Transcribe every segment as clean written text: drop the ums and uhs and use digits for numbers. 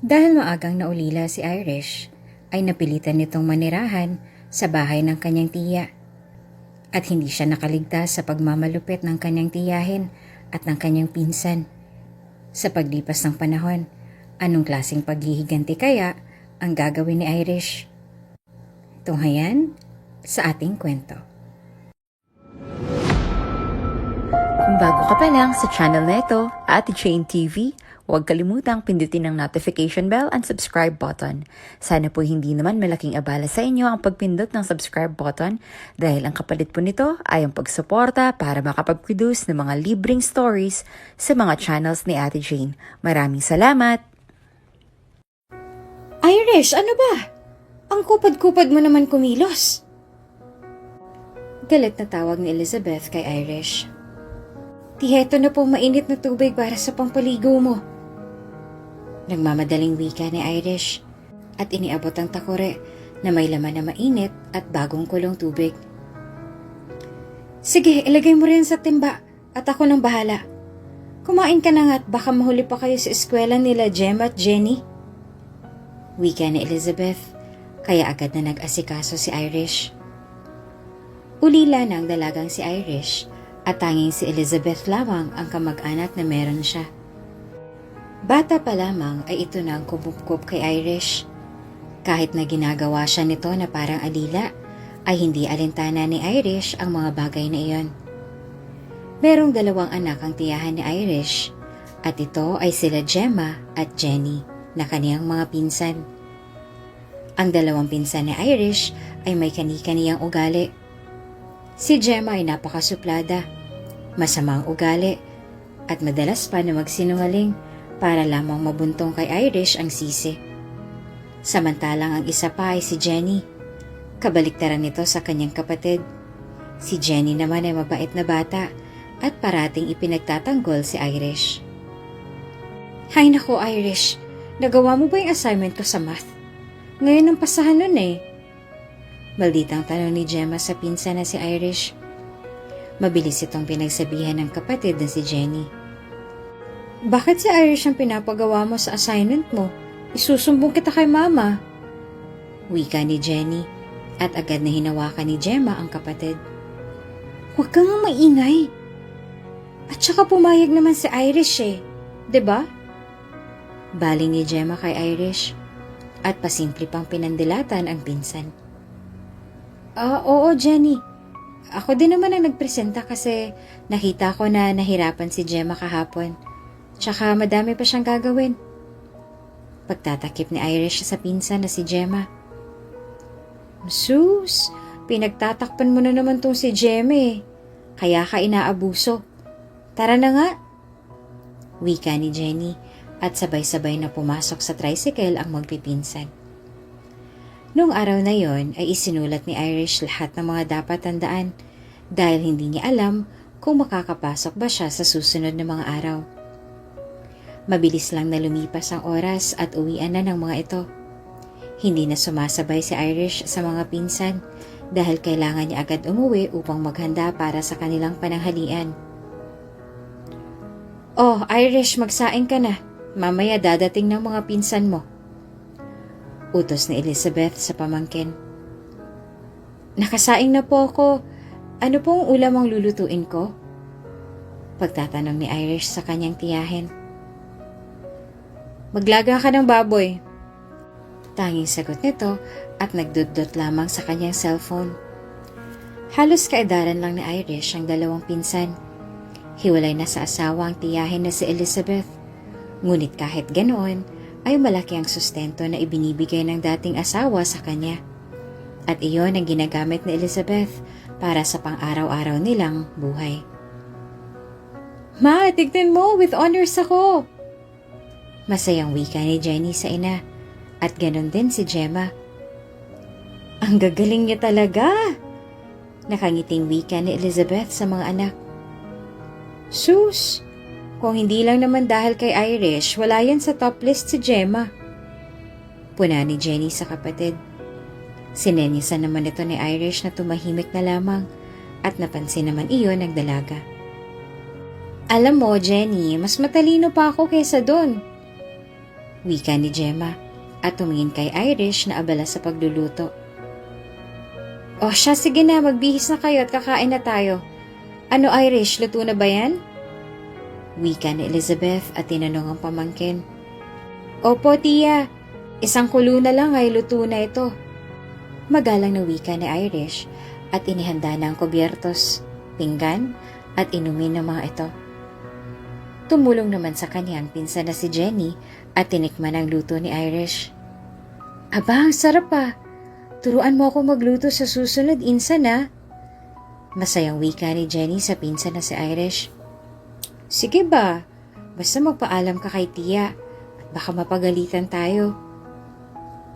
Dahil maagang naulila si Irish, ay napilitan nitong manirahan sa bahay ng kanyang tiya. At hindi siya nakaligtas sa pagmamalupit ng kanyang tiyahin at ng kanyang pinsan. Sa paglipas ng panahon, anong klaseng paghihiganti kaya ang gagawin ni Irish? Tunghayan sa ating kwento. Kung bago ka pa lang sa channel na ito, Ate Jane TV, huwag kalimutang pindutin ang notification bell and subscribe button. Sana po hindi naman malaking abala sa inyo ang pagpindot ng subscribe button dahil ang kapalit po nito ay ang pagsuporta para makapag-produce ng mga libreng stories sa mga channels ni Ate Jane. Maraming salamat! Irish, ano ba? Ang kupad-kupad mo naman kumilos. Galit na tawag ni Elizabeth kay Irish. Tiheto na po mainit na tubig para sa pampaligo mo. Nagmamadaling wika ni Irish at iniabot ang takore na may laman na mainit at bagong kulong tubig. Sige, ilagay mo rin sa timba at ako nang bahala. Kumain ka na nga at baka mahuli pa kayo sa eskwela nila Gemma at Jenny. Wika ni Elizabeth, kaya agad na nag-asikaso si Irish. Ulila na ang dalagang si Irish at tanging si Elizabeth lamang ang kamag-anak na meron siya. Bata pa lamang ay ito na ang kumupkup kay Irish. Kahit na ginagawa siya nito na parang alila, ay hindi alintana ni Irish ang mga bagay na iyon. Merong dalawang anak ang tiyahan ni Irish at ito ay sila Gemma at Jenny na kaniyang mga pinsan. Ang dalawang pinsan ni Irish ay may kani-kaniyang ugali. Si Gemma ay napakasuplada, masamang ugali, at madalas pa na magsinungaling para lamang mabuntong kay Irish ang sisi. Samantalang ang isa pa ay si Jenny. Kabaliktaran nito sa kanyang kapatid. Si Jenny naman ay mabait na bata at parating ipinagtatanggol si Irish. Hay nako Irish, nagawa mo ba yung assignment ko sa math? Ngayon ang pasahan nun eh. Malditang tanong ni Gemma sa pinsan na si Irish. Mabilis itong pinagsabihan ng kapatid na si Jenny. Bakit si Irish ang pinapagawa mo sa assignment mo? Isusumbong kita kay mama. Wika ni Jenny at agad na hinawakan ni Gemma ang kapatid. Huwag kang maingay. At saka pumayag naman si Irish eh. 'Di ba? Baling ni Gemma kay Irish at pasimple pang pinandilatan ang pinsan. Oo Jenny. Ako din naman ang nagpresenta kasi nakita ko na nahirapan si Gemma kahapon. Tsaka madami pa siyang gagawin. Pagtatakip ni Irish sa pinsan na si Gemma. Sus, pinagtatakpan mo na naman tong si Gemma eh. Kaya ka inaabuso. Tara na nga. Wika ni Jenny at sabay-sabay na pumasok sa tricycle ang magpipinsan. Noong araw na yon ay isinulat ni Irish lahat ng mga dapat tandaan dahil hindi niya alam kung makakapasok ba siya sa susunod na mga araw. Mabilis lang na lumipas ang oras at uwian na ng mga ito. Hindi na sumasabay si Irish sa mga pinsan dahil kailangan niya agad umuwi upang maghanda para sa kanilang pananghalian. Oh, Irish, magsaing ka na. Mamaya dadating ng mga pinsan mo. Utos ni Elizabeth sa pamangkin. Nakasaing na po ako. Ano pong ulam ang lulutuin ko? Pagtatanong ni Irish sa kanyang tiyahin. Maglaga ka ng baboy. Tanging sagot nito at nagdudot lamang sa kanyang cellphone. Halos kaedaran lang ni Irish ang dalawang pinsan. Hiwalay na sa asawa ang tiyahin na si Elizabeth. Ngunit kahit ganoon, ay malaki ang sustento na ibinibigay ng dating asawa sa kanya. At iyon ang ginagamit ni Elizabeth para sa pang-araw-araw nilang buhay. Ma, tignan mo, with honors ako! Masayang wika ni Jenny sa ina at ganon din si Gemma. Ang gagaling niya talaga! Nakangiting wika ni Elizabeth sa mga anak. Sus! Kung hindi lang naman dahil kay Irish, wala yan sa top list si Gemma. Puna ni Jenny sa kapatid. Sinenyasan naman ito ni Irish na tumahimik na lamang at napansin naman iyon ng dalaga. Alam mo, Jenny, mas matalino pa ako kaysa doon. Wika ni Gemma at tumingin kay Irish na abala sa pagluluto. O siya, sige na, magbihis na kayo at kakain na tayo. Ano Irish, luto na ba yan? Wika ni Elizabeth at tinanong ang pamangkin. Opo tiya, isang kulo na lang ay luto na ito. Magalang na wika ni Irish at inihanda na ang kubyertos, pinggan at inumin ng mga ito. Tumulong naman sa kanyang pinsan na si Jenny at tinikman ang luto ni Irish. Aba, ang sarap pa. Turuan mo ako magluto sa susunod, insan na. Masayang wika ni Jenny sa pinsan na si Irish. Sige ba, basta magpaalam ka kay tiya at baka mapagalitan tayo.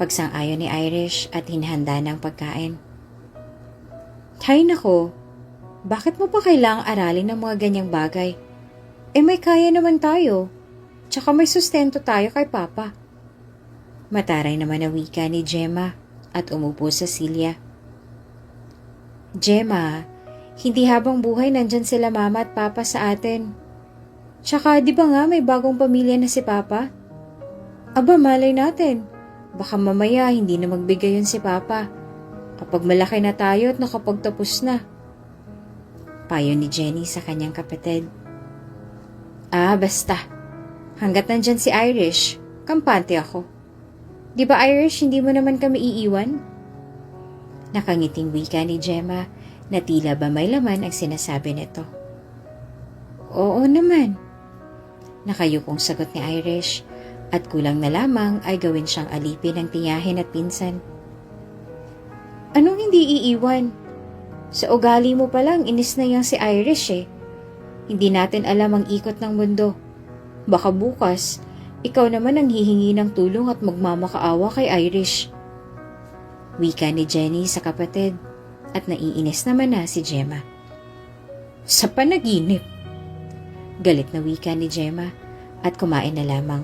Pagsang-ayon ni Irish at hinahanda ng pagkain. Hay nako, bakit mo pa kailangang aralin ng mga ganyang bagay? May kaya naman tayo, tsaka may sustento tayo kay Papa. Mataray naman na wika ni Gemma at umupo sa silya. Gemma, hindi habang buhay nandyan sila Mama at Papa sa atin. Tsaka di ba nga may bagong pamilya na si Papa? Aba, malay natin. Baka mamaya hindi na magbigay yun si Papa. Kapag malaki na tayo at nakapagtapos na. Payo ni Jenny sa kanyang kapatid. Basta. Hanggat nandyan si Irish, kampante ako. Di ba Irish, hindi mo naman kami iiwan? Nakangiting wika ni Gemma na tila ba may laman ang sinasabi nito. Oo naman. Nakayukong sagot ni Irish at kulang na lamang ay gawin siyang alipin ng tiyahin at pinsan. Anong hindi iiwan? Sa ugali mo palang inis na yang si Irish eh. Hindi natin alam ang ikot ng mundo. Baka bukas, ikaw naman ang hihingi ng tulong at magmamakaawa kay Irish. Wika ni Jenny sa kapatid at naiinis naman na si Gemma. Sa panaginip. Galit na wika ni Gemma at kumain na lamang.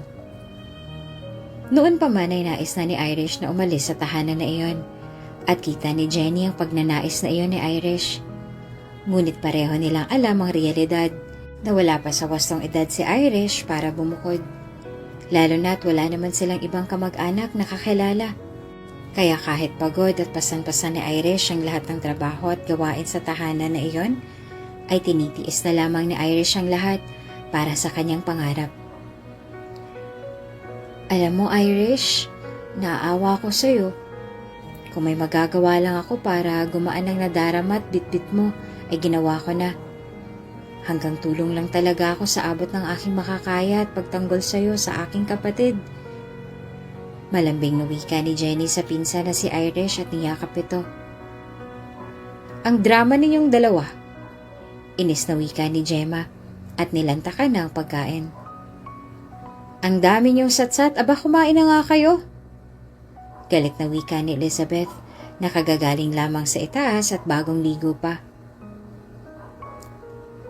Noon pa man ay nais na ni Irish na umalis sa tahanan na iyon at kita ni Jenny ang pagnanais na iyon ni Irish. Ngunit pareho nilang alam ang realidad na wala pa sa wastong edad si Irish para bumukod. Lalo na't wala naman silang ibang kamag-anak na kakilala. Kaya kahit pagod at pasan-pasan ni Irish ang lahat ng trabaho at gawain sa tahanan na iyon, ay tinitiis na lamang ni Irish ang lahat para sa kanyang pangarap. Alam mo Irish, naaawa ko sa'yo. Kung may magagawa lang ako para gumaan ang nadarama at bitbit mo, ay ginawa ko na. Hanggang tulong lang talaga ako sa abot ng aking makakaya at pagtanggol sa'yo sa aking kapatid. Malambing na wika ni Jenny sa pinsan na si Irish at niyakap ito. Ang drama ninyong dalawa. Inis na wika ni Gemma at nilantakan na ang pagkain. Ang dami niyong satsat, aba kumain na nga kayo. Galit na wika ni Elizabeth na kagagaling lamang sa itaas at bagong ligo pa.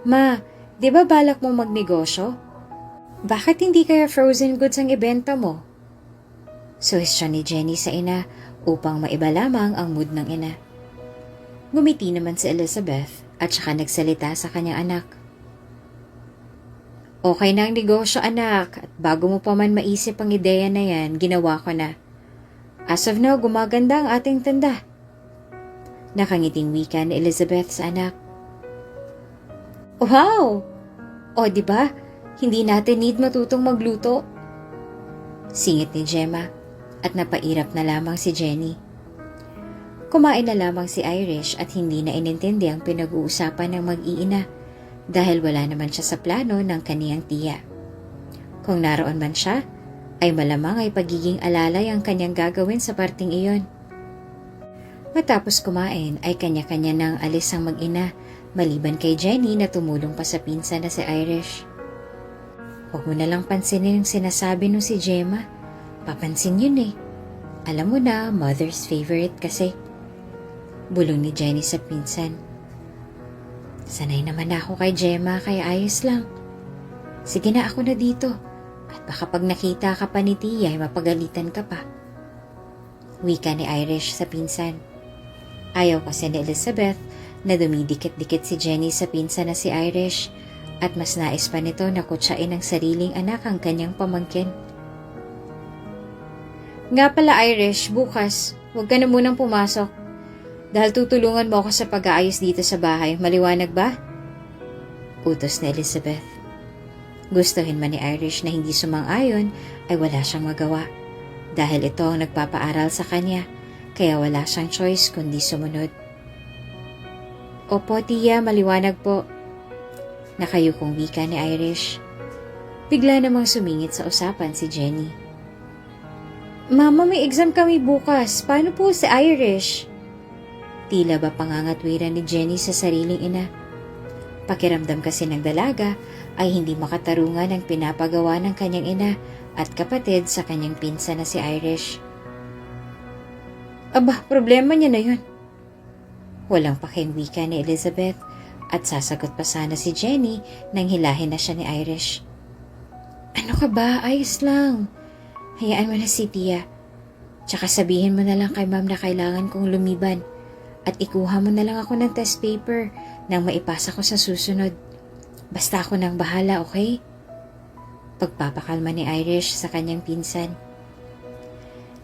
Ma, di ba balak mong magnegosyo? Bakit hindi kaya frozen goods ang ibenta mo? Suhestyon ni Jenny sa ina upang maiba lamang ang mood ng ina. Ngumiti naman si Elizabeth at saka nagsalita sa kanyang anak. Okay na ang negosyo anak at bago mo pa man maisip ang ideya na yan, ginawa ko na. As of now, gumaganda ang ating tanda. Nakangiting wika ni Elizabeth sa anak. Wow! O diba, hindi natin need matutong magluto. Singit ni Gemma at napairap na lamang si Jenny. Kumain na lamang si Irish at hindi na inintindi ang pinag-uusapan ng mag-iina dahil wala naman siya sa plano ng kaniyang tiya. Kung naroon man siya, ay malamang ay pagiging alalay ang kanyang gagawin sa parting iyon. Matapos kumain ay kanya-kanya nang alis ang mag-ina maliban kay Jenny na tumulong pa sa pinsan na si Irish. Huwag mo na lang pansinin ang sinasabi nung si Gemma. Papansin yun eh. Alam mo na, mother's favorite kasi. Bulong ni Jenny sa pinsan. Sanay naman ako kay Gemma kaya ayos lang. Sige na ako na dito. At baka pag nakita ka pa ni Tia ay mapagalitan ka pa. Wika ni Irish sa pinsan. Ayaw kasi ni Elizabeth na dumidikit-dikit si Jenny sa pinsan na si Irish at mas nais pa nito na kutsain ang sariling anak ang kanyang pamangkin. Nga pala Irish, bukas, huwag ka na munang pumasok. Dahil tutulungan mo ako sa pag-aayos dito sa bahay. Maliwanag ba? Utos ni Elizabeth. Gustuhin man ni Irish na hindi sumang-ayon ay wala siyang magawa. Dahil ito ang nagpapaaral sa kanya, kaya wala siyang choice kundi sumunod. Opo, tiya, maliwanag po. Nakayukong wika ni Irish. Bigla namang sumingit sa usapan si Jenny. Mama, may exam kami bukas. Paano po si Irish? Tila ba pangangatwiran ni Jenny sa sariling ina? Pakiramdam kasi ng dalaga ay hindi makatarungan ang pinapagawa ng kanyang ina at kapatid sa kanyang pinsan na si Irish. Aba, problema niya na yun. Walang pakingwika ni Elizabeth at sasagot pa sana si Jenny nang hilahin na siya ni Irish. Ano ka ba? Ayos lang. Hayaan mo na si Tia. Tsaka sabihin mo na lang kay Ma'am na kailangan kong lumiban at ikuha mo na lang ako ng test paper nang maipasa ko sa susunod. Basta ako nang bahala, okay? Pagpapakalma ni Irish sa kanyang pinsan.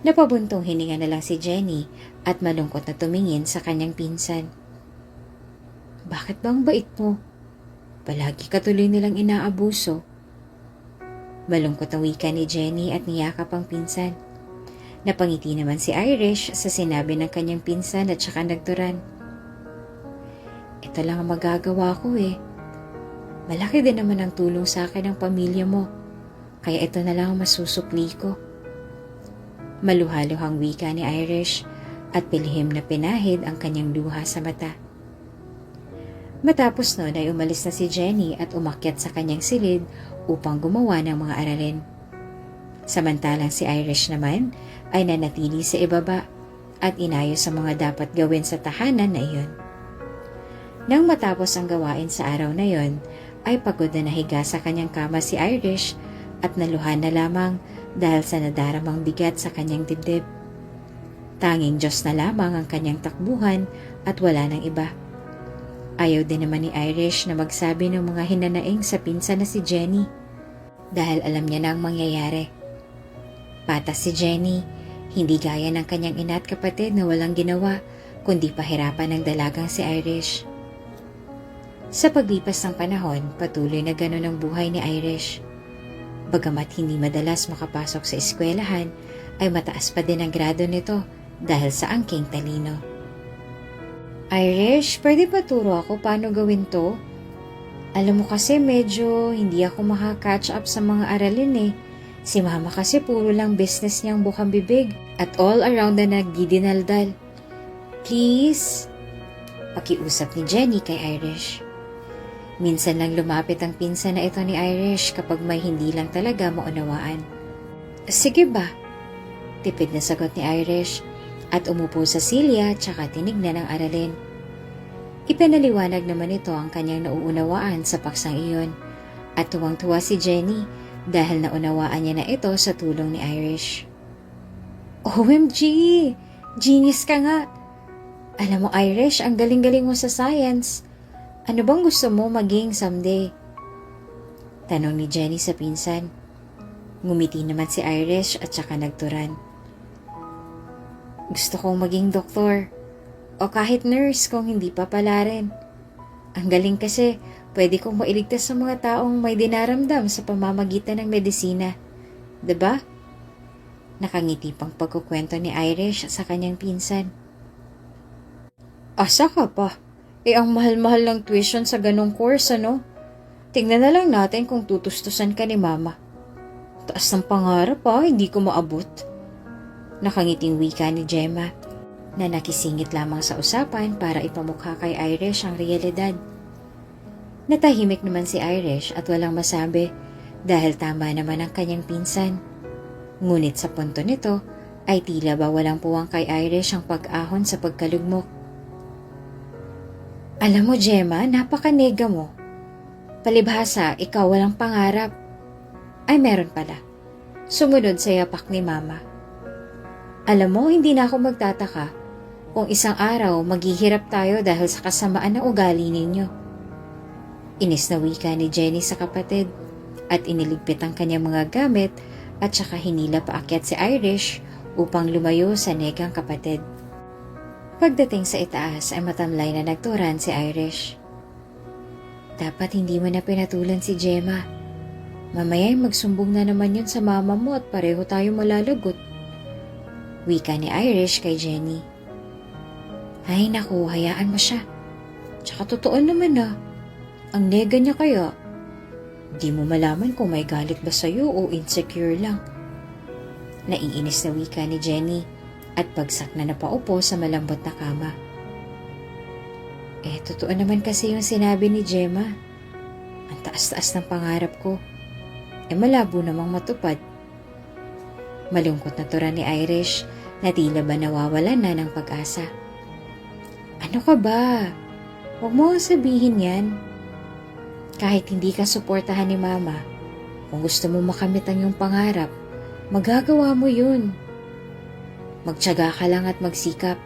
Napabuntong hininga na lang si Jenny at malungkot na tumingin sa kanyang pinsan. Bakit bang bait mo? Palagi ka tuloy nilang inaabuso. Malungkot ang wika ni Jenny at niyakap ang pinsan. Napangiti naman si Irish sa sinabi ng kanyang pinsan at saka nagturan. Ito lang ang magagawa ko eh. Malaki din naman ang tulong sa akin ng pamilya mo. Kaya ito na lang ang masusukli ko. Maluhaluhang wika ni Irish at pilhim na pinahid ang kanyang luha sa mata. Matapos noon ay umalis na si Jenny at umakyat sa kanyang silid upang gumawa ng mga aralin. Samantalang si Irish naman ay nanatili sa ibaba at inayos ang mga dapat gawin sa tahanan na iyon. Nang matapos ang gawain sa araw na iyon, ay pagod na nahiga sa kanyang kama si Irish at naluhan na lamang dahil sa nadaramang bigat sa kanyang dibdib. Tanging Diyos na lamang ang kanyang takbuhan at wala nang iba. Ayaw din naman ni Irish na magsabi ng mga hinanaing sa pinsan na si Jenny dahil alam niya na ang mangyayari. Patas si Jenny, hindi gaya ng kanyang ina at kapatid na walang ginawa kundi pahirapan ng dalagang si Irish. Sa paglipas ng panahon, patuloy na gano'n ang buhay ni Irish. Bagamat hindi madalas makapasok sa eskwelahan, ay mataas pa din ang grado nito dahil sa angking talino. Irish, pwede ba turo ako paano gawin to? Alam mo kasi medyo hindi ako maka-catch up sa mga aralin eh. Si Mama kasi puro lang business niyang bukang bibig at all around na nagdidinaldal. Please? Pakiusap ni Jenny kay Irish. Minsan lang lumapit ang pinsan na ito ni Irish kapag may hindi lang talaga maunawaan. Sige ba? Tipid na sagot ni Irish at umupo sa silya tsaka tinignan ang aralin. Ipinaliwanag naman ito ang kanyang nauunawaan sa paksang iyon at tuwang-tuwa si Jenny dahil naunawaan niya na ito sa tulong ni Irish. OMG! Genius ka nga! Alam mo Irish, ang galing-galing mo sa science. Ano bang gusto mo maging someday? Tanong ni Jenny sa pinsan. Ngumiti naman si Irish at saka nagturan. Gusto kong maging doktor o kahit nurse kung hindi pa pala rin. Ang galing kasi pwede kong mailigtas sa mga taong may dinaramdam sa pamamagitan ng medisina. Diba? Nakangiti pang pagkukwento ni Irish sa kanyang pinsan. Asa ka pa? Ang mahal-mahal ng tuition sa ganong course, ano? Tingnan na lang natin kung tutustusan ka ni Mama. Taas ng pangarap hindi ko maabot. Nakangiting wika ni Gemma na nakisingit lamang sa usapan para ipamukha kay Irish ang realidad. Natahimik naman si Irish at walang masabi dahil tama naman ang kanyang pinsan. Ngunit sa punto nito ay tila ba walang puwang kay Irish ang pag-ahon sa pagkalugmok. Alam mo, Gemma, napaka-nega mo. Palibhasa, ikaw walang pangarap. Ay, meron pala. Sumunod sa yapak ni Mama. Alam mo, hindi na ako magtataka kung isang araw maghihirap tayo dahil sa kasamaan na ugali ninyo. Inis na wika ni Jenny sa kapatid at iniligpit ang kanyang mga gamit at saka hinila paakyat si Irish upang lumayo sa negang kapatid. Pagdating sa itaas ay matamlay na nagturan si Irish. Dapat hindi mo na pinatulan si Gemma. Mamaya'y magsumbong na naman yun sa mama mo at pareho tayo malalagot. Wika ni Irish kay Jenny. Ay naku, hayaan mo siya. Tsaka totoo naman ang nega niya kaya. Di mo malaman kung may galit ba sa'yo o insecure lang. Naiinis na wika ni Jenny at bagsak na napaupo sa malambot na kama. Totoo naman kasi yung sinabi ni Gemma. Ang taas-taas ng pangarap ko. Malabo namang matupad. Malungkot na tura ni Irish na tila ba nawawalan na ng pag-asa. Ano ka ba? Huwag mo sabihin yan. Kahit hindi ka suportahan ni Mama, kung gusto mo makamit ang iyong pangarap, magagawa mo yun. Magtiyaga ka lang at magsikap.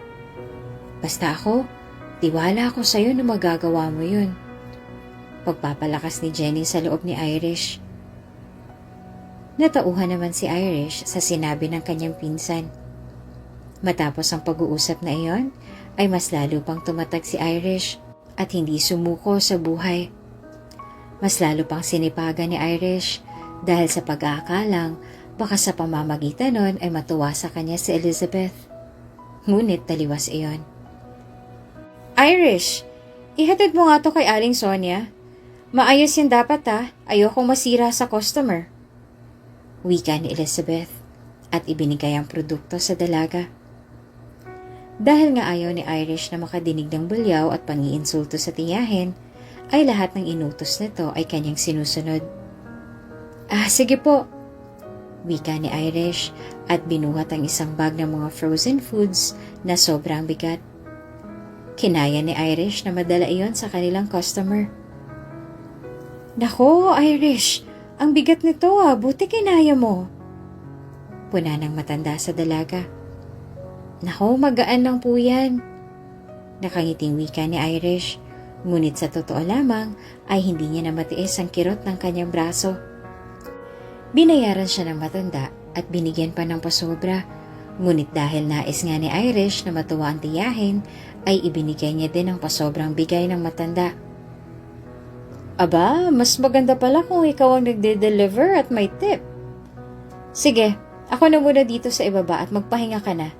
Basta ako, tiwala ako sa'yo na magagawa mo yun. Pagpapalakas ni Jenny sa loob ni Irish. Natauhan naman si Irish sa sinabi ng kanyang pinsan. Matapos ang pag-uusap na iyon, ay mas lalo pang tumatag si Irish at hindi sumuko sa buhay. Mas lalo pang sinipagan ni Irish dahil sa pag-aakalang baka sa pamamagitan nun ay matuwa sa kanya si Elizabeth. Ngunit taliwas iyon. Irish, ihatid mo nga to kay Aling Sonia. Maayos yan dapat ayokong masira sa customer. Wika ni Elizabeth at ibinigay ang produkto sa dalaga. Dahil nga ayaw ni Irish na makadinig ng bulyaw at pangiinsulto sa tiyahin, ay lahat ng inutos nito ay kanyang sinusunod. Sige po. Wika ni Irish at binuhat ang isang bag ng mga frozen foods na sobrang bigat. Kinaya ni Irish na madala iyon sa kanilang customer. Nako, Irish! Ang bigat nito buti kinaya mo. Puna ng matanda sa dalaga. Nako, magaan lang po yan. Nakangiting wika ni Irish, ngunit sa totoo lamang ay hindi niya na matiis ang kirot ng kanyang braso. Binayaran siya ng matanda at binigyan pa ng pasobra, ngunit dahil nais nga ni Irish na matuwa ang tiyahin, ay ibinigay niya din ang pasobrang bigay ng matanda. Aba, mas maganda pala kung ikaw ang nagde-deliver at may tip. Sige, ako na muna dito sa ibaba at magpahinga ka na.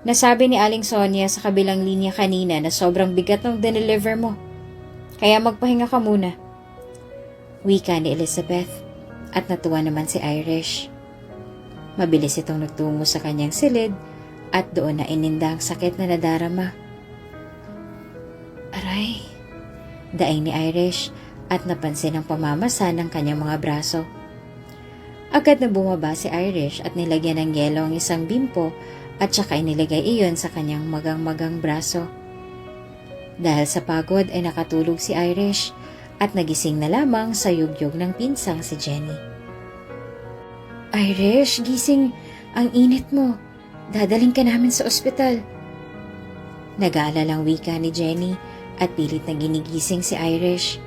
Nasabi ni Aling Sonia sa kabilang linya kanina na sobrang bigat ng deliver mo. Kaya magpahinga ka muna. Wika ni Elizabeth at natuwa naman si Irish. Mabilis itong nagtungo sa kanyang silid at doon na ininda ang sakit na nadarama. Aray, daing ni Irish at napansin ang pamamasa ng kanyang mga braso. Agad na bumaba si Irish at nilagyan ng yelo ang isang bimpo at saka inilagay iyon sa kanyang magang-magang braso. Dahil sa pagod ay nakatulog si Irish at nagising na lamang sa yugyog ng pinsang si Jenny. Irish, gising, ang init mo. Dadaling ka namin sa ospital. Nag-aalalang wika ni Jenny at pilit na ginigising si Irish.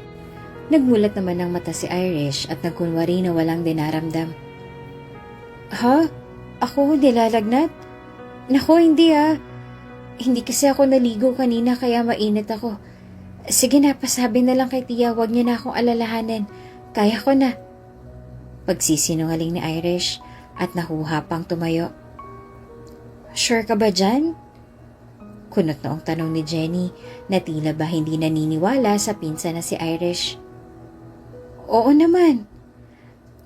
Nagmulat naman ng mata si Irish at nagkunwari na walang dinaramdam. Ha? Ako nilalagnat? Naku, hindi Hindi kasi ako naligo kanina kaya mainit ako. Sige na, pasabi na lang kay tiya, wag niya na akong alalahanin. Kaya ko na. Pagsisinungaling ni Irish at nahuha pang tumayo. Sure ka ba dyan? Kunot noong tanong ni Jenny na tila ba hindi naniniwala sa pinsan na si Irish. Oo naman.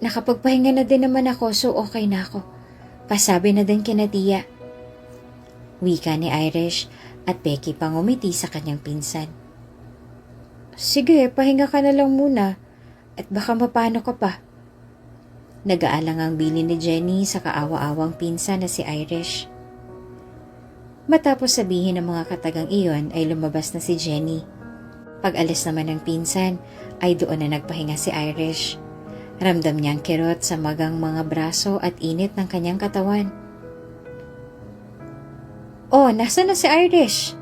Nakapagpahinga na din naman ako so okay na ako. Pasabi na din kina tiya. Wika ni Irish at Becky pang umiti sa kanyang pinsan. Sige, pahinga ka na lang muna at baka mapano ka pa. Nag-aalang ang bili ni Jenny sa kaawa-awang pinsan na si Irish. Matapos sabihin ng mga katagang iyon ay lumabas na si Jenny. Pag-alis naman ng pinsan ay doon na nagpahinga si Irish. Ramdam niya ang kirot sa magang mga braso at init ng kanyang katawan. Oh, nasaan na si Irish?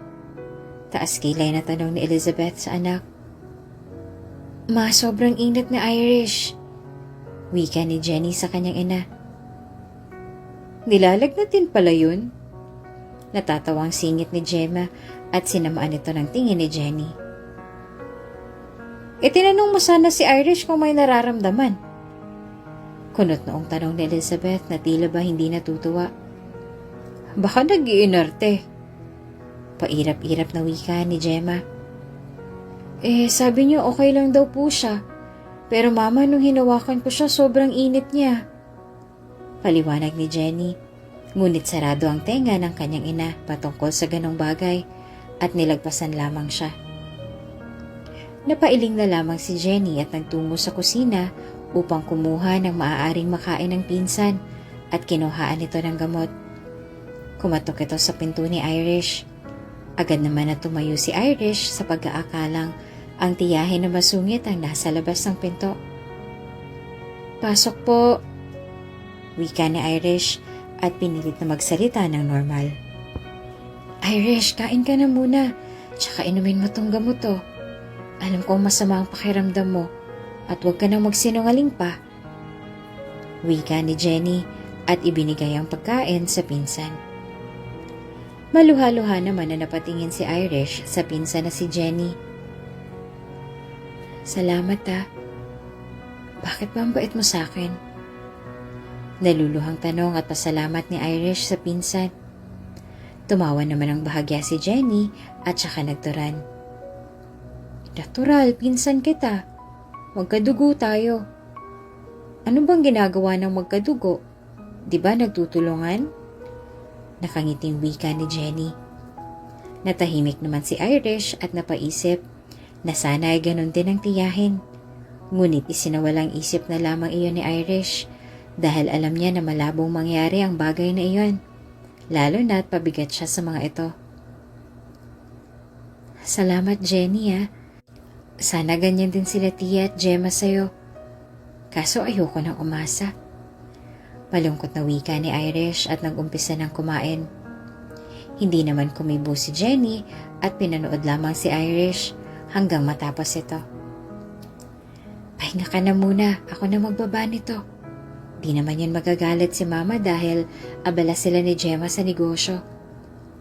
Taas kilay na tanong ni Elizabeth sa anak. Ma, sobrang init ni Irish. Wika ni Jenny sa kanyang ina. Nilalagnat din pala yun. Natatawang singit ni Gemma at sinamaan ito ng tingin ni Jenny. Itinanong mo sana si Irish kung may nararamdaman. Kunot noong tanong ni Elizabeth na tila ba hindi natutuwa. Baka nag-iinarte. Pairap-irap na wika ni Gemma. Sabi niyo okay lang daw po siya. Pero mama, nung hinawakan ko siya, sobrang init niya. Paliwanag ni Jenny. Ngunit sarado ang tenga ng kanyang ina patungkol sa ganong bagay at nilagpasan lamang siya. Napailing na lamang si Jenny at nagtungo sa kusina upang kumuha ng maaaring makain ng pinsan at kinuhaan ito ng gamot. Kumatok ito sa pinto ni Irish. Agad naman na tumayo si Irish sa pag-aakalang ang tiyahin na masungit ang nasa labas ng pinto. Pasok po, wika ni Irish at pinilit na magsalita ng normal. Irish, kain ka na muna, tsaka inumin mo tong gamot to. Alam kong masama ang pakiramdam mo at huwag ka nang magsinungaling pa. Wika ni Jenny at ibinigay ang pagkain sa pinsan. Maluha-luha naman na napatingin si Irish sa pinsan na si Jenny. Salamat Bakit ba ang bait mo sa akin? Naluluhang tanong at pasalamat ni Irish sa pinsan. Tumawa naman ang bahagya si Jenny at saka nagturan. Natural, pinsan kita. Magkadugo tayo. Ano bang ginagawa ng magkadugo? Di ba nagtutulungan? Nakangiting wika ni Jenny. Natahimik naman si Irish at napaisip na sana ay ganun din ang tiyahin. Ngunit isinawalang isip na lamang iyon ni Irish dahil alam niya na malabong mangyari ang bagay na iyon. Lalo na't pabigat siya sa mga ito. Salamat Jenny Sana ganyan din sila Tia at Gemma sa'yo. Kaso ayoko nang umasa. Malungkot na wika ni Irish at nag-umpisa ng kumain. Hindi naman kumibo si Jenny at pinanood lamang si Irish hanggang matapos ito. Pahinga ka na muna, ako na magbaba nito. Di naman yan magagalit si Mama dahil abala sila ni Gemma sa negosyo.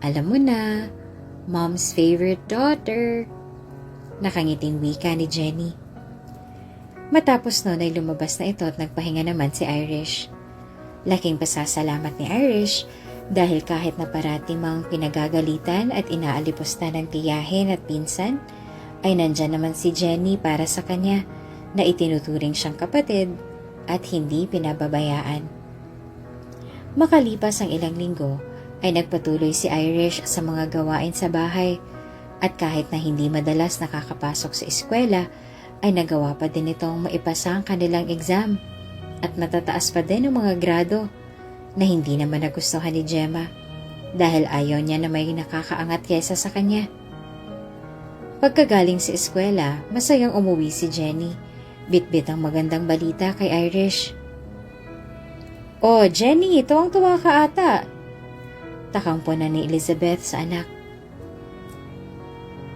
Alam mo na, Mom's favorite daughter. Nakangiting wika ni Jenny. Matapos noon ay lumabas na ito at nagpahinga naman si Irish. Laking pasasalamat ni Irish dahil kahit na parating mang pinagagalitan at inaalipusta ng tiyahin at pinsan, ay nandyan naman si Jenny para sa kanya na itinuturing siyang kapatid at hindi pinababayaan. Makalipas ang ilang linggo, ay nagpatuloy si Irish sa mga gawain sa bahay at kahit na hindi madalas nakakapasok sa eskwela, ay nagawa pa din itong maipasa ang kanilang exam at matataas pa din ang mga grado na hindi naman nagustuhan ni Gemma dahil ayaw niya na may nakakaangat kesa sa kanya. Pagkagaling sa eskwela, masayang umuwi si Jenny. Bitbit ang magandang balita kay Irish. Oh, Jenny, tuwang-tuwa ka ata. Takang po na ni Elizabeth sa anak.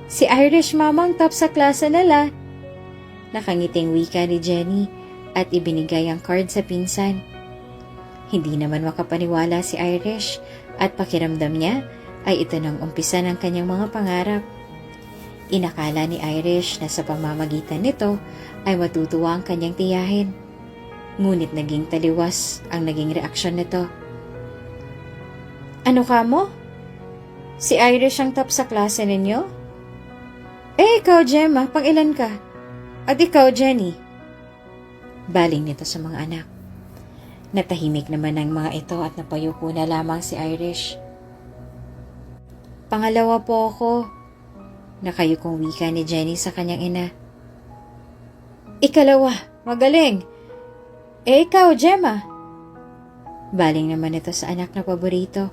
Si Irish mamang top sa klase nila. Nakangiting wika ni Jenny at ibinigay ang card sa pinsan. Hindi naman makapaniwala si Irish at pakiramdam niya ay ito nang umpisa ng kanyang mga pangarap. Inakala ni Irish na sa pamamagitan nito ay matutuwa ang kanyang tiyahin. Ngunit naging taliwas ang naging reaksyon nito. Ano ka mo? Si Irish ang top sa klase ninyo? Ikaw Gemma, pang-ilan ka? At ikaw Jenny? Baling nito sa mga anak. Natahimik naman ang mga ito at napayuko na lamang si Irish. Pangalawa po ako. Nakayukong wika ni Jenny sa kanyang ina. Ikalawa, magaling. Ikaw, Gemma? Baling naman ito sa anak na paborito.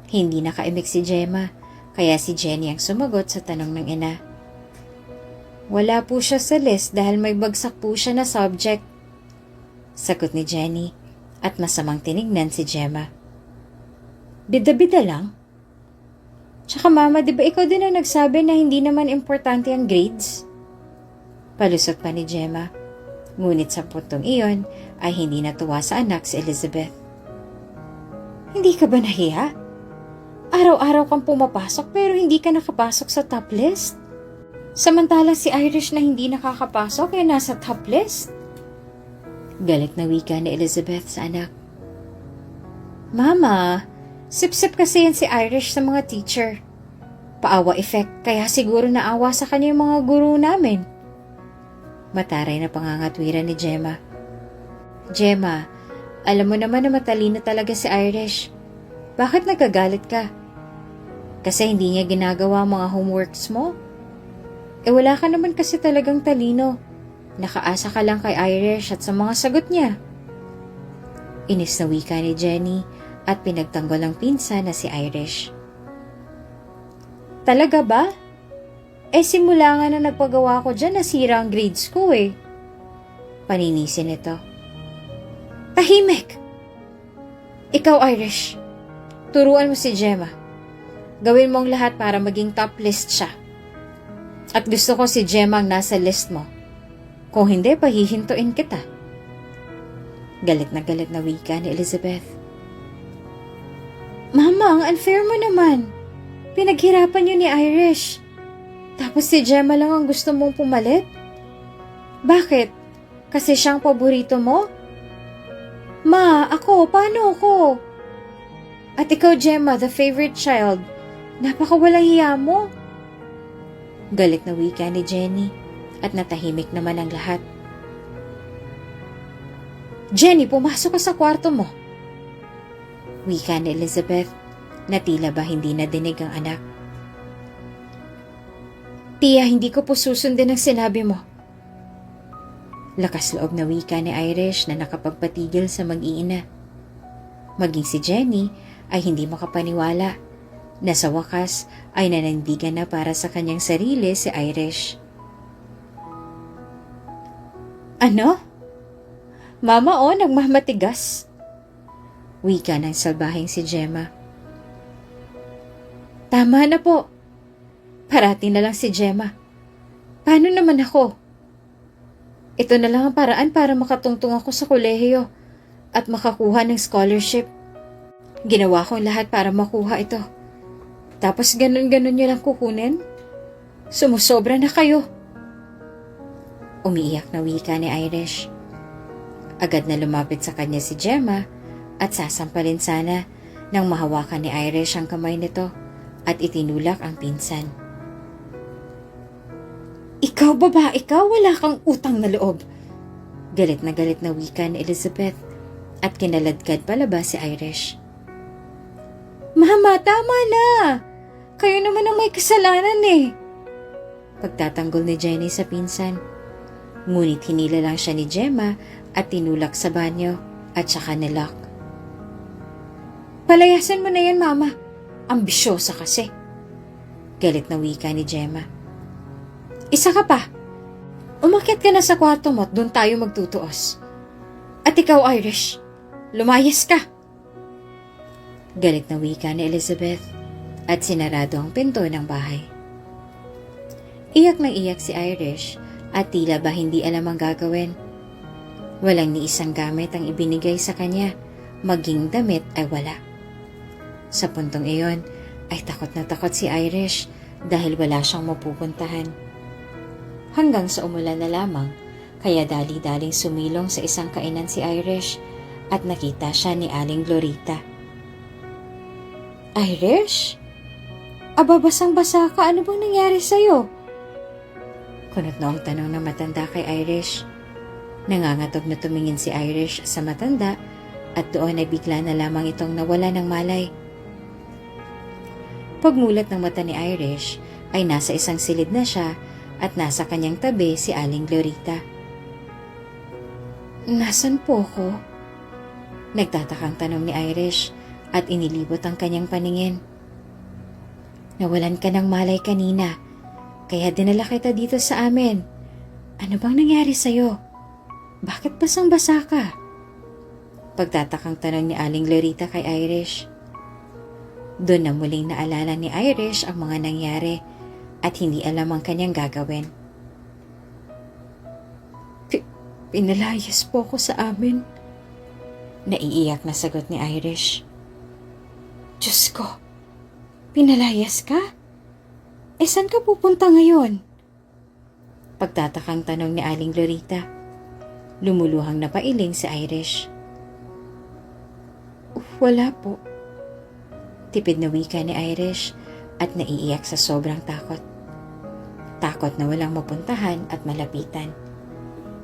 Hindi nakaimik si Gemma, kaya si Jenny ang sumagot sa tanong ng ina. Wala po siya sa list dahil may bagsak po siya na subject. Sagot ni Jenny at masamang tinignan si Gemma. Bida-bida lang? Tsaka mama, di ba ikaw din ang nagsabi na hindi naman importante ang grades? Palusot pa ni Gemma. Ngunit sa puntong iyon ay hindi natuwa sa anak si Elizabeth. Hindi ka ba nahiya? Araw-araw kang pumapasok pero hindi ka nakapasok sa top list. Samantalang si Irish na hindi nakakapasok ay nasa top list. Galit na wika ni Elizabeth sa anak. Mama, sip-sip kasi yan si Irish sa mga teacher. Paawa effect, kaya siguro naawa sa kanya yung mga guru namin. Mataray na pangangatwiran ni Gemma. Gemma, alam mo naman na matalino talaga si Irish. Bakit nagagalit ka? Kasi hindi niya ginagawa ang mga homeworks mo? Wala ka naman kasi talagang talino. Nakaasa ka lang kay Irish at sa mga sagot niya. Inis na wika ni Jenny at pinagtanggol ang pinsan na si Irish. Talaga ba? Simula nga na nagpagawa ko dyan, nasira ang grades ko eh. Paninisin ito. Tahimik! Ikaw, Irish. Turuan mo si Gemma. Gawin mong lahat para maging top list siya. At gusto ko si Gemma ang nasa list mo. Kung hindi, pahihintuin kita. Galit na wika ni Elizabeth. Mama, ang unfair mo naman. Pinaghirapan niyo ni Irish. Tapos si Gemma lang ang gusto mong pumalit? Bakit? Kasi siyang paborito mo? Ma, ako, paano ako? At ikaw, Gemma, the favorite child. Napakawalang hiya mo. Galit na wika ni Jenny at natahimik naman ang lahat. Jenny, pumasok ka sa kwarto mo. Wika ni Elizabeth na tila ba hindi nadinig ang anak. Tia, hindi ko po susundin ang sinabi mo. Lakas loob na wika ni Irish na nakapagpatigil sa mag-iina. Maging si Jenny ay hindi makapaniwala na sa wakas ay nanandigan na para sa kanyang sarili si Irish. Ano? Mama, nagmamatigas. Wika ng salbahing si Gemma. Tama na po. Parati na lang si Gemma. Paano naman ako? Ito na lang ang paraan para makatungtong ako sa kolehiyo at makakuha ng scholarship. Ginawa ko lahat para makuha ito. Tapos ganun-ganun niyo lang kukunin? Sumusobra na kayo. Umiiyak na wika ni Irish. Agad na lumapit sa kanya si Gemma at sasampalin sana nang mahawakan ni Irish ang kamay nito at itinulak ang pinsan. Ikaw, babae ka, wala kang utang na loob. Galit na wika ni Elizabeth at kinaladkad palabas si Irish. Mama, tama na! Kayo naman ang may kasalanan eh. Pagtatanggol ni Jenny sa pinsan. Ngunit hinila lang siya ni Gemma at tinulak sa banyo at saka nilock. Palayasin mo na yan, Mama. Ambisyosa kasi. Galit na wika ni Gemma. Isa ka pa. Umakyat ka na sa kwarto mo at doon tayo magtutuos. At ikaw, Irish, lumayas ka. Galit na wika ni Elizabeth at sinarado ang pinto ng bahay. Iyak na iyak si Irish at tila ba hindi alam ang gagawin. Walang ni isang gamit ang ibinigay sa kanya, maging damit ay wala. Sa puntong iyon ay takot na takot si Irish dahil wala siyang mapupuntahan. Hanggang sa umulan na lamang, kaya dali-daling sumilong sa isang kainan si Irish at nakita siya ni Aling Glorita. Irish? Aba, basang-basa ka. Ano bang nangyari sa'yo? Kunot na ang tanong ng matanda kay Irish. Nangangatog na tumingin si Irish sa matanda at doon ay bigla na lamang itong nawala ng malay. Pagmulat ng mata ni Irish ay nasa isang silid na siya at nasa kanyang tabi si Aling Glorita. Nasaan po ako? Nagtatakang tanong ni Irish at inilibot ang kanyang paningin. Nawalan ka ng malay kanina, kaya dinala kita dito sa amin. Ano bang nangyari sa'yo? Bakit basang-basa ka? Pagtatakang tanong ni Aling Glorita kay Irish. Doon na muling naalala ni Irish ang mga nangyari at hindi alam ang kanyang gagawin. Pinalayas po ako sa amin. Naiiyak na sagot ni Irish. Diyos ko, pinalayas ka? Saan ka pupunta ngayon? Pagtatakang tanong ni Aling Glorita. Lumuluhang napailing si Irish. Wala po. Tipid na wika ni Irish at naiiyak sa sobrang takot. Takot na walang mapuntahan at malapitan.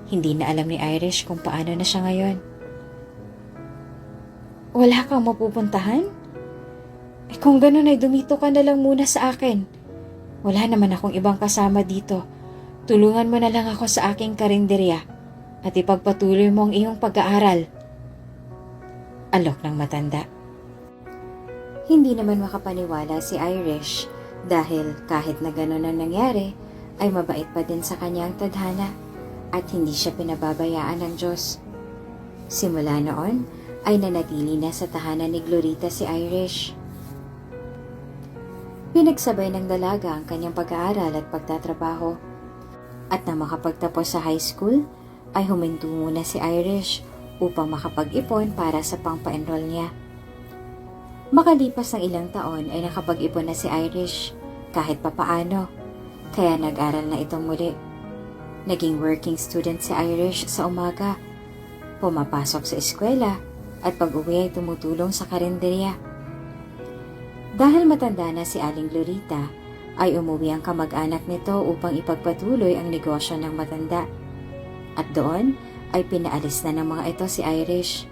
Hindi na alam ni Irish kung paano na siya ngayon. Wala kang mapupuntahan? Kung ganun ay dumito ka na lang muna sa akin. Wala naman akong ibang kasama dito. Tulungan mo na lang ako sa aking karinderya at ipagpatuloy mo ang iyong pag-aaral. Alok ng matanda. Hindi naman makapaniwala si Irish dahil kahit na gano'n ang nangyari, ay mabait pa din sa kanyang tadhana at hindi siya pinababayaan ng Diyos. Simula noon ay nanatili na sa tahanan ni Glorita si Irish. Pinagsabay ng dalaga ang kanyang pag-aaral at pagtatrabaho. At na makapagtapos sa high school, ay huminto muna si Irish upang makapag-ipon para sa pang-pa-enroll niya. Makalipas ng ilang taon ay nakapag-ipon na si Irish kahit papaano, kaya nag-aral na itong muli. Naging working student si Irish sa umaga, pumapasok sa eskwela at pag-uwi ay tumutulong sa karinderya. Dahil matanda na si Aling Glorita, ay umuwi ang kamag-anak nito upang ipagpatuloy ang negosyo ng matanda. At doon ay pinaalis na ng mga ito si Irish.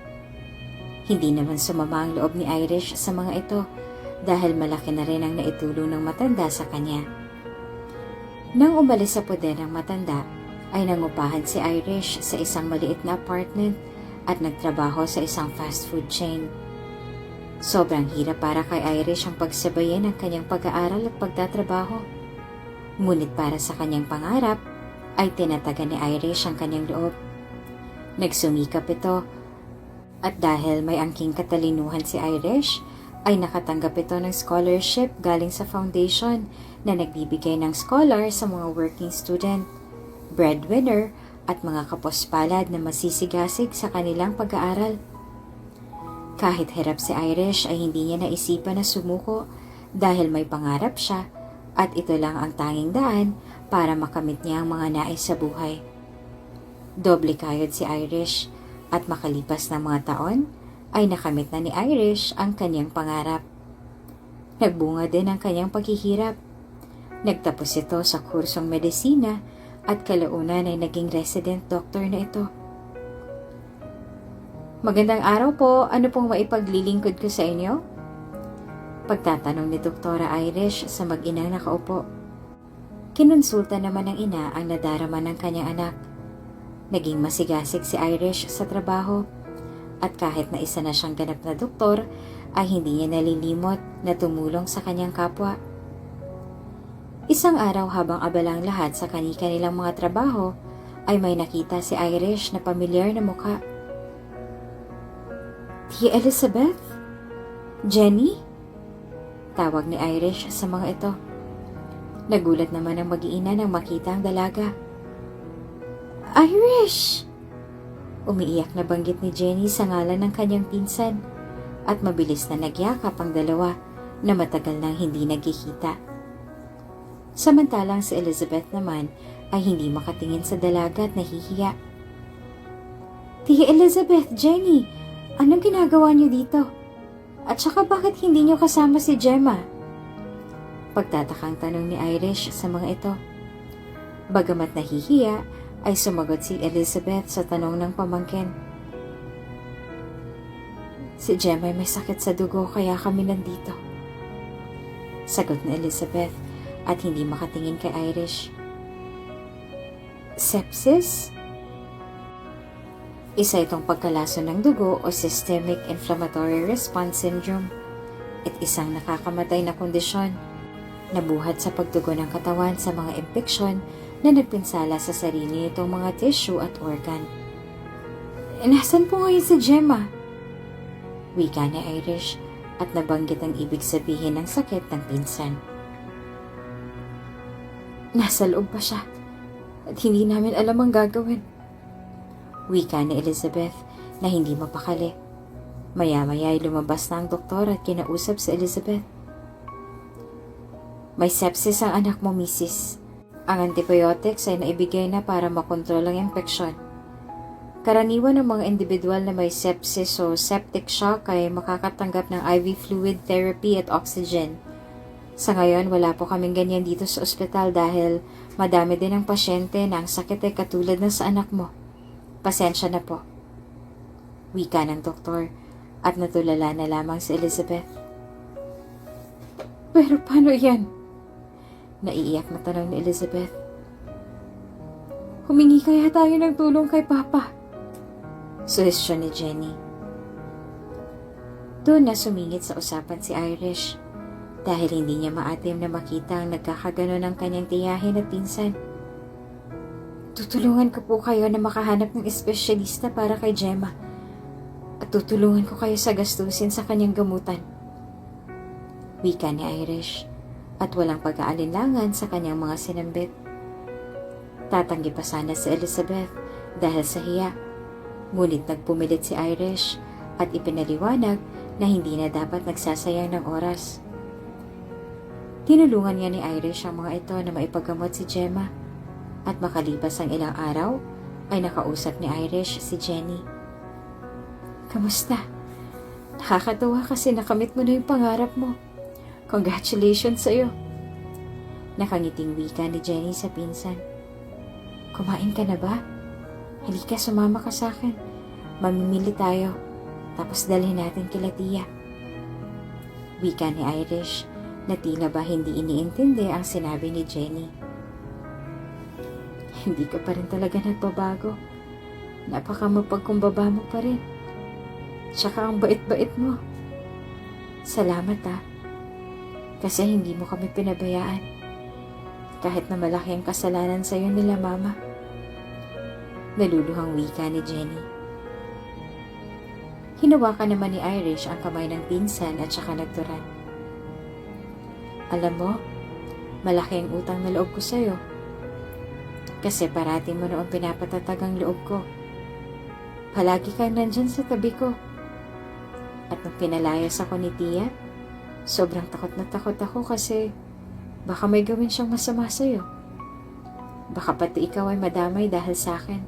Hindi naman sumama ang loob ni Irish sa mga ito dahil malaki na rin ang naitulong ng matanda sa kanya. Nang umalis sa poder ng matanda, ay nangupahan si Irish sa isang maliit na apartment at nagtrabaho sa isang fast food chain. Sobrang hirap para kay Irish ang pagsabayin ng kanyang pag-aaral at pagtatrabaho. Ngunit para sa kanyang pangarap, ay tinatagan ni Irish ang kanyang loob. Nagsumikap ito, at dahil may angking katalinuhan si Irish, ay nakatanggap ito ng scholarship galing sa foundation na nagbibigay ng scholar sa mga working student, breadwinner, at mga kapospalad na masisigasig sa kanilang pag-aaral. Kahit hirap si Irish ay hindi niya naisipan na sumuko dahil may pangarap siya at ito lang ang tanging daan para makamit niya ang mga nais sa buhay. Doble kayod si Irish at makalipas ng mga taon ay nakamit na ni Irish ang kanyang pangarap. Nagbunga din ang kanyang paghihirap. Nagtapos ito sa kursong medisina at kalaunan ay naging resident doctor na ito. Magandang araw po, ano pong maipaglilingkod ko sa inyo? Pagtatanong ni Doktora Irish sa mag-inang nakaupo. Kinonsulta naman ng ina ang nadarama ng kanyang anak. Naging masigasig si Irish sa trabaho at kahit na isa na siyang ganap na doktor ay hindi niya nalilimot na tumulong sa kanyang kapwa. Isang araw habang abalang lahat sa kani-kanilang mga trabaho ay may nakita si Irish na pamilyar na mukha. Tia Elizabeth? Jenny? Tawag ni Irish sa mga ito. Nagulat naman ang mag-iina nang makita ang dalaga. Irish! Umiiyak na banggit ni Jenny sa ngalan ng kanyang pinsan at mabilis na nagyakap ang dalawa na matagal nang hindi nagkikita. Samantalang si Elizabeth naman ay hindi makatingin sa dalaga at nahihiya. Tia Elizabeth, Jenny, anong ginagawa niyo dito? At saka bakit hindi niyo kasama si Gemma? Pagtatakang tanong ni Irish sa mga ito. Bagamat nahihiya, ay sumagot si Elizabeth sa tanong ng pamangkin. Si Gemma ay may sakit sa dugo kaya kami nandito. Sagot ni Elizabeth at hindi makatingin kay Irish. Sepsis? Isa itong pagkalaso ng dugo o Systemic Inflammatory Response Syndrome at isang nakakamatay na kondisyon na buhat sa pagdugo ng katawan sa mga impeksyon na nagpinsala sa sarili nitong mga tissue at organ. Nasaan po ngayon si Gemma? Wika ni Irish at nabanggit ang ibig sabihin ng sakit ng pinsan. Nasa loob pa siya at hindi namin alam ang gagawin. Wika ni Elizabeth na hindi mapakali. Maya-maya ay lumabas na ang doktor at kinausap si Elizabeth. May sepsis ang anak mo, Mrs. Ang antibiotics ay naibigay na para makontrol ang impeksyon. Karaniwan ng mga individual na may sepsis o septic shock ay makakatanggap ng IV fluid therapy at oxygen. Sa ngayon, wala po kaming ganyan dito sa ospital dahil madami din ang pasyente na ang sakit ay katulad ng sa anak mo. Pasensya na po. Wika ng doktor at natulala na lamang si Elizabeth. Pero paano yan? Naiiyak na tanong ni Elizabeth. Humingi kaya tayo ng tulong kay Papa? Suhestyon ni Jenny. Doon na sumingit sa usapan si Irish dahil hindi niya maatim na makita ang nagkakagano ng kanyang tiyahin at pinsan. Tutulungan ko po kayo na makahanap ng espesyalista para kay Gemma at tutulungan ko kayo sa gastusin sa kanyang gamutan. Wika ni Irish at walang pag-aalinlangan sa kanyang mga sinambit. Tatanggi pa sana si Elizabeth dahil sa hiya. Ngunit nagpumilit si Irish at ipinaliwanag na hindi na dapat nagsasayang ng oras. Tinulungan niya ni Irish ang mga ito na maipagamot si Gemma at makalipas ang ilang araw ay nakausap ni Irish si Jenny. Kamusta? Nakakatawa kasi nakamit mo na yung pangarap mo. Congratulations sa'yo. Nakangiting wika ni Jenny sa pinsan. Kumain ka na ba? Halika, sumama ka sa akin. Mamimili tayo. Tapos dalhin natin kila tiya. Wika ni Irish na tila ba hindi iniintindi ang sinabi ni Jenny. Hindi ka pa rin talaga nagbabago. Napakamapagkumbaba mo pa rin. Tsaka ang bait-bait mo. Salamat kasi hindi mo kami pinabayaan. Kahit na malaki ang kasalanan sa iyo nila, Mama. Naluluhang wika ni Jenny. Hinawakan naman ni Irish ang kamay ng pinsan at saka nagturan. Alam mo, malaki ang utang na loob ko sa iyo. Kasi parati mo noon pinapatatag ang loob ko. Palagi kang nandyan sa tabi ko. At nung pinalayas ako ni Tia, sobrang takot na takot ako kasi baka may gawin siyang masama sa'yo. Baka pati ikaw ay madamay dahil sa akin.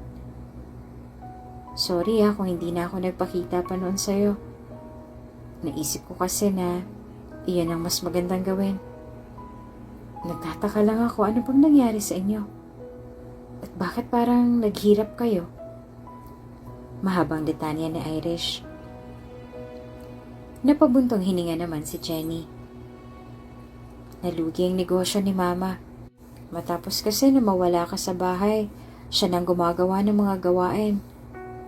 Sorry kung hindi na ako nagpakita pa noon sa'yo. Naisip ko kasi na iyan ang mas magandang gawin. Nagtataka lang ako ano bang nangyari sa inyo. At bakit parang naghirap kayo? Mahabang litanya ni Irish. Napabuntong hininga naman si Jenny. Nalugi ang negosyo ni Mama. Matapos kasi na mawala ka sa bahay, siya nang gumagawa ng mga gawain.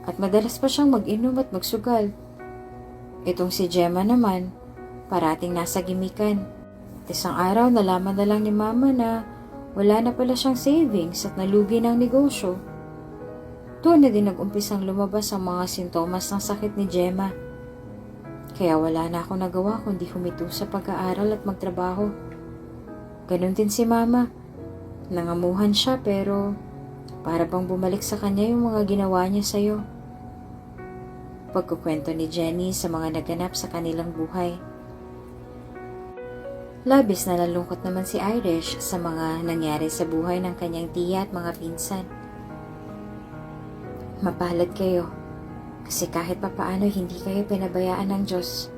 At madalas pa siyang mag-inom at magsugal. Itong si Gemma naman, parating nasa gimikan. At isang araw nalaman na lang ni Mama na wala na pala siyang savings at nalugi ng negosyo. Doon na din nag-umpisang lumabas ang mga sintomas ng sakit ni Gemma. Kaya wala na akong nagawa kundi humito sa pag-aaral at magtrabaho. Ganon din si Mama. Nangamuhan siya pero para bang bumalik sa kanya yung mga ginawa niya sa'yo. Pagkukwento ni Jenny sa mga naganap sa kanilang buhay. Labis na nalungkot naman si Irish sa mga nangyari sa buhay ng kanyang tiya at mga pinsan. Mapalad kayo. Kasi kahit papaano hindi kayo pinabayaan ng Diyos.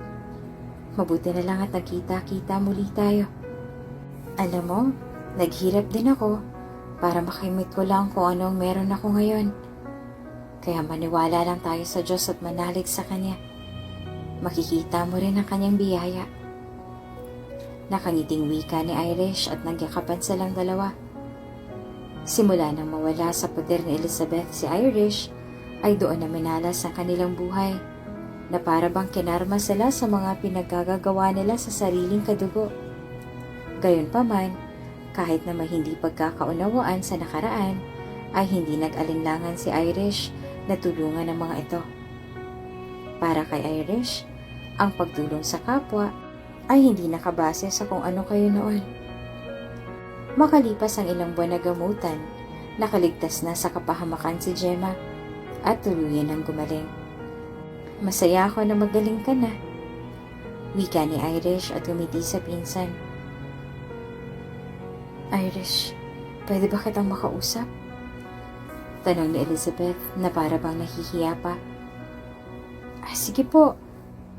Mabuti na lang at nagkita-kita muli tayo. Alam mo, naghirap din ako para makimit ko lang kung anong meron ako ngayon. Kaya maniwala lang tayo sa Diyos at manalig sa Kanya. Makikita mo rin ang Kanyang biyaya. Nakangiting wika ni Irish at nagyakapan silang dalawa. Simula nang mawala sa poder ni Elizabeth si Irish, ay doon na minalas ang kanilang buhay, na para bang kinarma sila sa mga pinaggagawa nila sa sariling kadugo. Gayunpaman, kahit na may hindi pagkakaunawaan sa nakaraan, ay hindi nag-alinlangan si Irish na tulungan ang mga ito. Para kay Irish, ang pagtulong sa kapwa ay hindi nakabase sa kung ano kayo noon. Makalipas ang ilang buwan na gamutan, nakaligtas na sa kapahamakan si Gemma at tuluyan ang gumaling. Masaya ako na magaling ka na. Wika ni Irish at umiti sa pinsan. Irish, pwede ba kitang makausap? Tanong ni Elizabeth na para bang nahihiya pa. Sige po,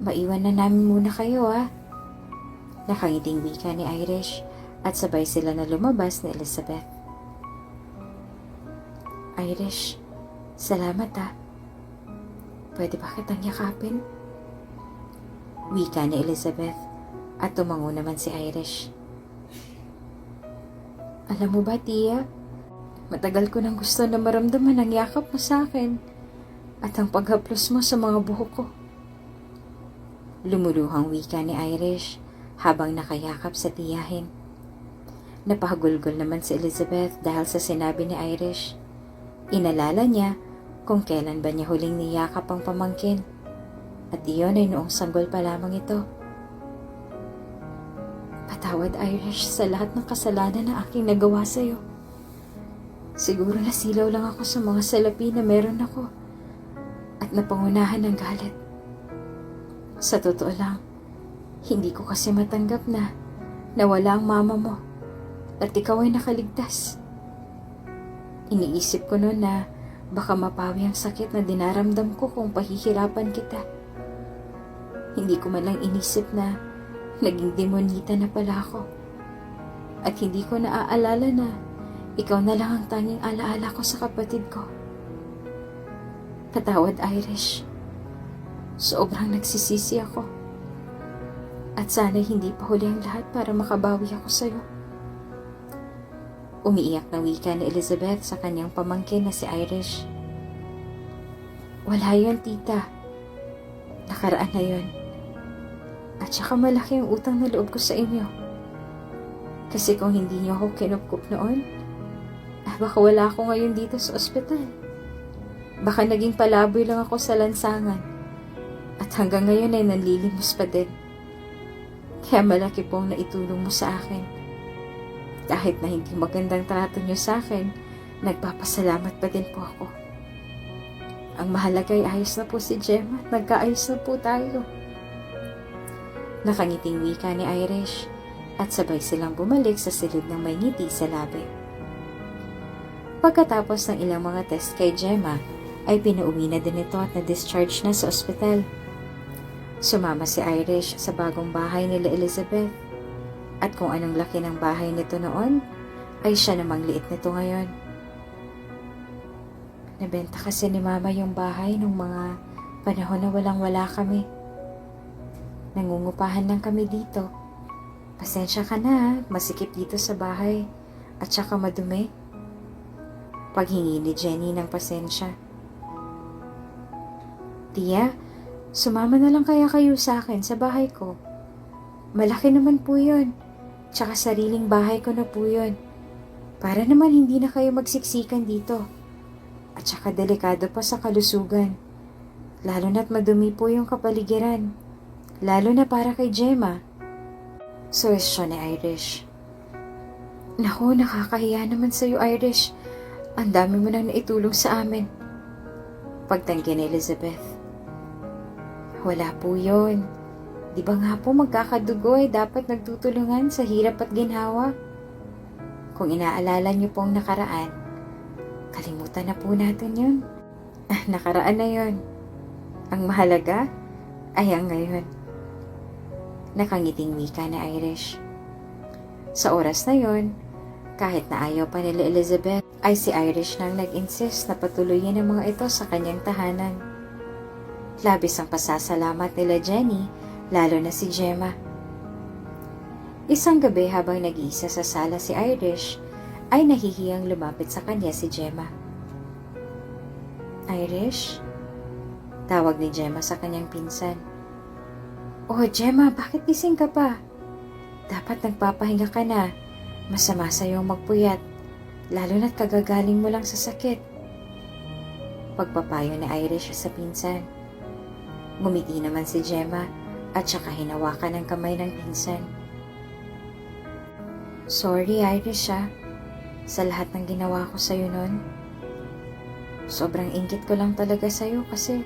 maiwan na namin muna kayo Nakangiting wika ni Irish at sabay sila na lumabas ni Elizabeth. Irish, salamat Pwede ba kitang yakapin? Wika ni Elizabeth at tumango naman si Irish. Alam mo ba, Tia? Matagal ko nang gusto na maramdaman ang yakap mo sa akin at ang paghaplos mo sa mga buhok ko. Lumuluhang wika ni Irish habang nakayakap sa tiyahin. Napahagulgol naman si Elizabeth dahil sa sinabi ni Irish. Inalala niya kung kailan ba niya huling niyakap ang pamangkin. At iyon ay noong sanggol pa lamang ito. Patawad, Irish, sa lahat ng kasalanan na aking nagawa sa'yo. Siguro nasilaw lang ako sa mga salapi na meron ako at napangunahan ng galit. Sa totoo lang, hindi ko kasi matanggap na nawala ang mama mo at ikaw ay nakaligtas. Iniisip ko noon na baka mapawi ang sakit na dinaramdam ko kung pahihirapan kita. Hindi ko man lang inisip na naging demonita na pala ako. At hindi ko naaalala na ikaw na lang ang tanging alaala ko sa kapatid ko. Patawad, Irish. Sobrang nagsisisi ako. At sana hindi pa huli ang lahat para makabawi ako sa'yo. Umiiyak na wika ni Elizabeth sa kanyang pamangkin na si Irish. Wala yun, tita. Nakaraan na yun. At saka malaki ang utang na loob ko sa inyo. Kasi kung hindi niyo ako kinupkup noon, baka wala ako ngayon dito sa ospital. Baka naging palaboy lang ako sa lansangan. At hanggang ngayon ay nanlilimos pa din. Kaya malaki pong naitulong mo sa akin. Kahit na hindi magandang trato niyo sa akin, nagpapasalamat pa din po ako. Ang mahalaga ay ayos na po si Gemma at nagkaayos na po tayo. Nakangiting wika ni Irish at sabay silang bumalik sa silid ng may ngiti sa labi. Pagkatapos ng ilang mga test kay Gemma, ay pinauwi na din ito at na-discharge na sa ospital. Sumama si Irish sa bagong bahay nila Elizabeth. At kung anong laki ng bahay nito noon, ay siya namang liit nito ngayon. Nabenta kasi ni Mama yung bahay nung mga panahon na walang-wala kami. Nangungupahan lang kami dito. Pasensya ka na, masikip dito sa bahay at saka madumi. Paghingi ni Jenny ng pasensya. Tia, sumama na lang kaya kayo sa akin sa bahay ko. Malaki naman po yun. Tsaka sariling bahay ko na po yun. Para naman hindi na kayo magsiksikan dito. At saka delikado pa sa kalusugan. Lalo na't madumi po yung kapaligiran. Lalo na para kay Gemma. Suwestyon ni Irish. Naku, nakakahiya naman sa'yo, Irish. Ang dami mo nang naitulong sa amin. Pagtanggi ni Elizabeth. Wala po yun. Di ba nga po magkakadugo ay dapat nagtutulungan sa hirap at ginhawa? Kung inaalala niyo pong nakaraan, kalimutan na po natin yun. Nakaraan na yun. Ang mahalaga ay ang ngayon. Nakangiting wika ni Irish. Sa oras na yun, kahit na ayaw pa nila Elizabeth, ay si Irish nang nag-insist na patuloyin ang mga ito sa kanyang tahanan. Labis ang pasasalamat nila Jenny, lalo na si Gemma. Isang gabi habang nag-iisa sa sala si Irish, ay nahihiyang lumapit sa kanya si Gemma. Irish? Tawag ni Gemma sa kanyang pinsan. Oh, Gemma, bakit gising ka pa? Dapat nagpapahinga ka na. Masama sa'yo magpuyat, lalo na't kagagaling mo lang sa sakit. Pagpapayo ni Irish sa pinsan. Ngumiti naman si Gemma at saka hinawakan ng kamay ng pinsan. Sorry, Irish sa lahat ng ginawa ko sa'yo nun. Sobrang inggit ko lang talaga sa'yo kasi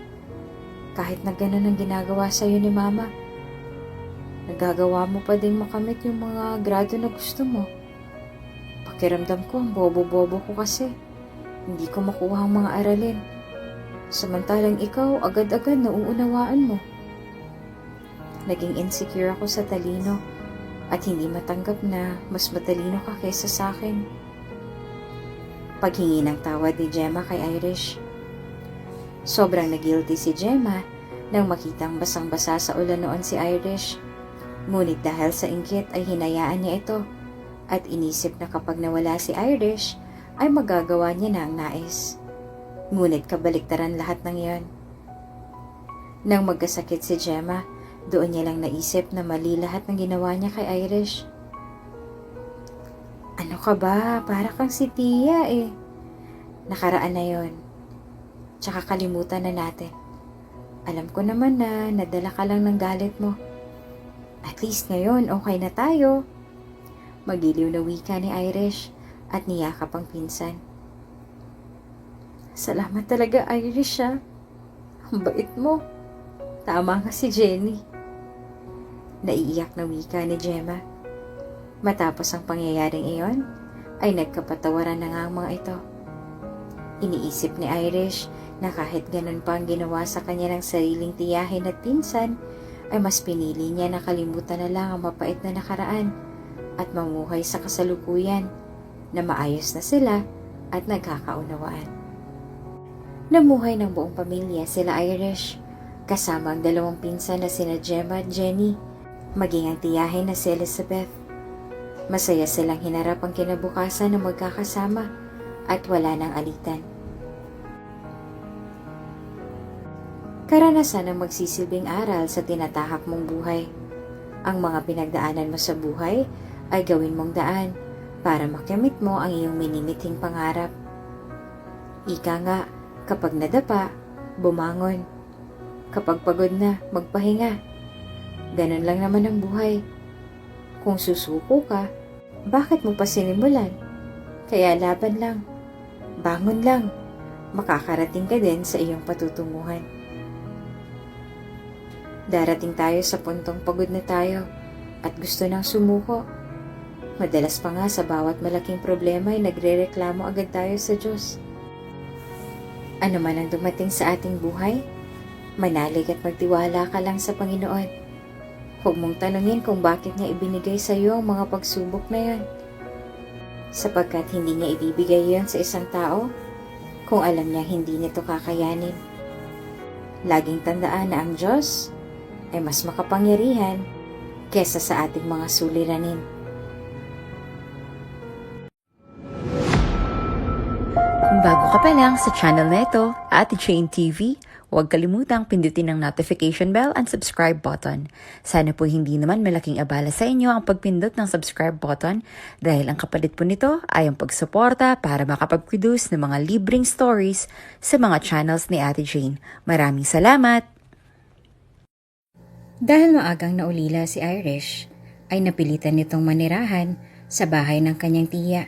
kahit na ganun ang ginagawa sa'yo ni Mama, nagagawa mo pa din makamit yung mga grado na gusto mo. Pakiramdam ko, ang bobo-bobo ko kasi. Hindi ko makuha ang mga aralin. Samantalang ikaw, agad-agad nauunawaan mo. Naging insecure ako sa talino at hindi matanggap na mas matalino ka kaysa sa akin. Paghingi ng tawad ni Gemma kay Irish. Sobrang nag-guilty si Gemma nang makitang basang-basa sa ulan noon si Irish. Ngunit dahil sa inggit ay hinayaan niya ito at inisip na kapag nawala si Irish ay magagawa niya na ang nais. Ngunit kabaliktaran lahat ng iyon. Nang magkasakit si Gemma, doon niya lang naisip na mali lahat ng ginawa niya kay Irish. Ano ka ba? Para kang si Tia eh. Nakaraan na yon. Tsaka kalimutan na natin. Alam ko naman na nadala ka lang ng galit mo. At least ngayon okay na tayo. Magiliw na wika ni Irish at niyakap ang pinsan. Salamat talaga Irish ah. Ang bait mo. Tama nga si Jenny. Naiiyak na wika ni Gemma. Matapos ang pangyayaring iyon, ay nagkapatawaran na nga ang mga ito. Iniisip ni Irish na kahit ganun pa ang ginawa sa kanya ng sariling tiyahin at pinsan, ay mas pinili niya na kalimutan na lang ang mapait na nakaraan at mamuhay sa kasalukuyan na maayos na sila at nagkakaunawaan. Namuhay ng buong pamilya sila Irish, kasama ang dalawang pinsan na sina Gemma at Jenny, maging ang tiyahin na si Elizabeth. Masaya silang hinarap ang kinabukasan na magkakasama at wala nang alitan. Karanasan ang magsisilbing aral sa tinatahak mong buhay. Ang mga pinagdaanan mo sa buhay ay gawin mong daan para makamit mo ang iyong minimithing pangarap. Ika nga, kapag nadapa, bumangon. Kapag pagod na, magpahinga. Ganun lang naman ang buhay. Kung susuko ka, bakit mo pa sinimulan? Kaya laban lang. Bangon lang. Makakarating ka din sa iyong patutunguhan. Darating tayo sa puntong pagod na tayo at gusto nang sumuko. Madalas pa nga sa bawat malaking problema ay nagrereklamo agad tayo sa Diyos. Ano man ang dumating sa ating buhay, manalig at magtiwala ka lang sa Panginoon. Huwag mong tanungin kung bakit niya ibinigay sa iyo ang mga pagsubok na yan. Sapagkat hindi niya ibibigay yan sa isang tao kung alam niya hindi nito kakayanin. Laging tandaan na ang Diyos ay mas makapangyarihan kesa sa ating mga suliranin. Kung bago ka pa lang sa channel na ito, Ate Jane TV, huwag kalimutang pindutin ang notification bell and subscribe button. Sana po hindi naman malaking abala sa inyo ang pagpindot ng subscribe button dahil ang kapalit po nito ay ang pagsuporta para makapag-produce ng mga libreng stories sa mga channels ni Ate Jane. Maraming salamat! Dahil maagang naulila si Irish, ay napilitan nitong manirahan sa bahay ng kanyang tiya.